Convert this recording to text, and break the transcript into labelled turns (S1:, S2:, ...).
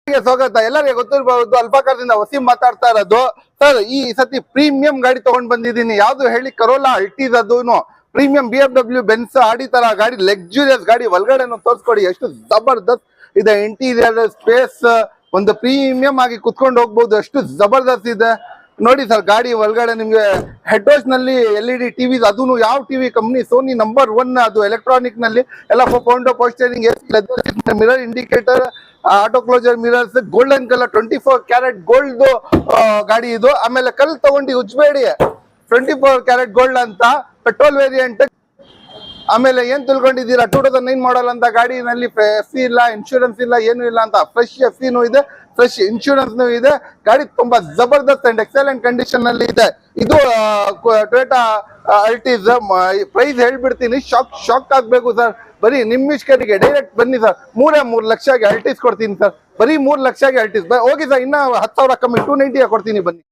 S1: ಸ್ವಾಗತ. ಎಲ್ಲರಿಗೆ ಗೊತ್ತಿರಬಹುದು, ಅಲ್ಫಾಕಾರ್ದಿಂದ ವಸೀಂ ಮಾತಾಡ್ತಾ ಇರೋದು. ಸರ್, ಈ ಸತಿ ಪ್ರೀಮಿಯಂ ಗಾಡಿ ತಗೊಂಡ್ ಬಂದಿದ್ದೀನಿ. ಯಾವ್ದು ಹೇಳಿ? ಕರೋಲಾ ಅಲ್ಟೀಸ್. ಅದೂನು ಪ್ರೀಮಿಯಂ BMW ಬೆನ್ಸ್ ಆಡಿ ತರ ಗಾಡಿ, ಲಕ್ಸುರಿಯಸ್ ಗಾಡಿ. ಒಳಗಡೆ ತೋರಿಸ್ಕೊಡಿ, ಎಷ್ಟು ಜಬರ್ದಸ್ತ್ ಇದೆ. ಇಂಟೀರಿಯರ್ ಸ್ಪೇಸ್ ಒಂದು ಪ್ರೀಮಿಯಂ ಆಗಿ ಕುತ್ಕೊಂಡು ಹೋಗ್ಬೋದು, ಎಷ್ಟು ಜಬರ್ದಸ್ತ್ ಇದೆ ನೋಡಿ ಸರ್. ಗಾಡಿ ಒಳಗಡೆ ನಿಮ್ಗೆ ಹೆಡ್ ವಾಶ್ ನಲ್ಲಿ LED ಟಿವಿ, ಅದೂ ಯಾವ ಟಿವಿ ಕಂಪ್ನಿ? Sony number 1. ಅದು ಎಲೆಕ್ಟ್ರಾನಿಕ್ ನಲ್ಲಿ ಎಲ್ಲ ಪೋಸ್ಟರಿಂಗ್, mirror indicator, auto closer mirrors, golden colour 24 carat gold ಗಾಡಿ ಇದು. ಆಮೇಲೆ ಕಲ್ ತಗೊಂಡು ಉಜ್ಬೇಡಿ, 24 ಕ್ಯಾರೆಟ್ ಗೋಲ್ಡ್ ಅಂತ, ಪೆಟ್ರೋಲ್ ವೇರಿಯಂಟ್. ಆಮೇಲೆ ಏನ್ ತಿಳ್ಕೊಂಡಿದ್ದೀರಾ, 2009 ಮಾಡಲ್ ಅಂತ ಗಾಡಿನಲ್ಲಿ FC ಇಲ್ಲ, ಇನ್ಶೂರೆನ್ಸ್ ಇಲ್ಲ, ಏನು ಇಲ್ಲ ಅಂತ. ಫ್ರೆಶ್ FC ನೂ ಇದೆ, ಫ್ರೆಶ್ ಇನ್ಶೂರೆನ್ಸ್ ಇದೆ. ಗಾಡಿ ತುಂಬಾ ಜಬರ್ದಸ್ತ್ ಅಂಡ್ ಎಕ್ಸಲೆಂಟ್ ಕಂಡೀಷನ್ ನಲ್ಲಿ ಇದೆ. ಇದು ಟೊಯೋಟಾ ಅಲ್ಟೀಸ್. ಪ್ರೈಸ್ ಹೇಳ್ಬಿಡ್ತೀನಿ, ಶಾಕ್ ಆಗ್ಬೇಕು ಸರ್. ಬರೀ ನಿಮ್ಮಿಷ್ಕರಿಗೆ ಡೈರೆಕ್ಟ್ ಬನ್ನಿ ಸರ್. 3 ಲಕ್ಷಗೆ ಅಲ್ಟೀಸ್ ಕೊಡ್ತೀನಿ ಸರ್. ಬರೀ 3 ಲಕ್ಷಗೆ ಅಲ್ಟೀಸ್. ಹೋಗಿ ಸರ್, ಇನ್ನ 10,000 ಕಮ್ಮಿ 290 ಕೊಡ್ತೀನಿ, ಬನ್ನಿ.